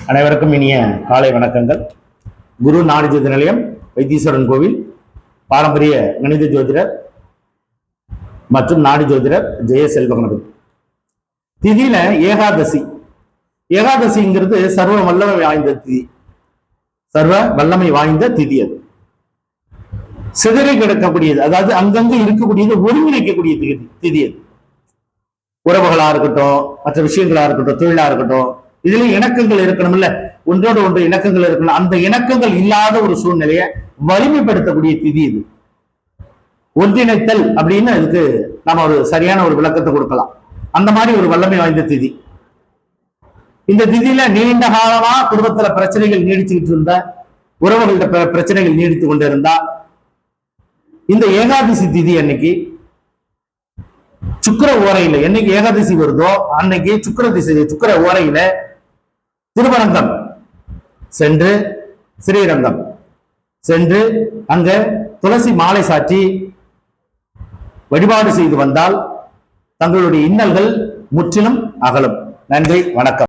அனைவருக்கும் இனிய காலை வணக்கங்கள். குரு நாடி ஜோதி நிலையம், வைத்தீஸ்வரன் கோவில், பாரம்பரிய கணித ஜோதிடர் மற்றும் நாடி ஜோதிடர் ஜெய செல்வகணபதி. திதியில ஏகாதசி. ஏகாதசிங்கிறது சர்வ வல்லமை வாய்ந்த திதி. சர்வ வல்லமை வாய்ந்த திதி. அது சிதறி கிடக்கக்கூடியது, அதாவது அங்கங்க இருக்கக்கூடியது ஒருங்கிணைக்கக்கூடிய திதி. அது உறவுகளா இருக்கட்டும், மற்ற விஷயங்களா இருக்கட்டும், தொழிலா இருக்கட்டும், இதுல இணக்கங்கள் இருக்கணும். இல்ல ஒன்றோடு ஒன்று இணக்கங்கள் இருக்கணும். அந்த இணக்கங்கள் இல்லாத ஒரு சூழ்நிலையை வலிமைப்படுத்தக்கூடிய திதி இது. ஒன்றிணைத்தல் அப்படின்னு இதுக்கு நம்ம ஒரு சரியான ஒரு விளக்கத்தை கொடுக்கலாம். அந்த மாதிரி ஒரு வல்லமை வாய்ந்த திதி. இந்த திதியில நீண்ட காலமா குடும்பத்துல பிரச்சனைகள் நீடிச்சுக்கிட்டு இருந்தா, உறவுகள்கிட்ட பிரச்சனைகள் நீடித்து கொண்டு இருந்தா, இந்த ஏகாதசி திதி அன்னைக்கு சுக்கிர ஓரையில, என்னைக்கு ஏகாதசி வருதோ அன்னைக்கு சுக்கிர ஓரையில திருவரங்கம் சென்று, ஸ்ரீரங்கம் சென்று அங்க துளசி மாலை சாற்றி வழிபாடு செய்து வந்தால் தங்களுடைய இன்னல்கள் முற்றிலும் அகலும். நன்றி, வணக்கம்.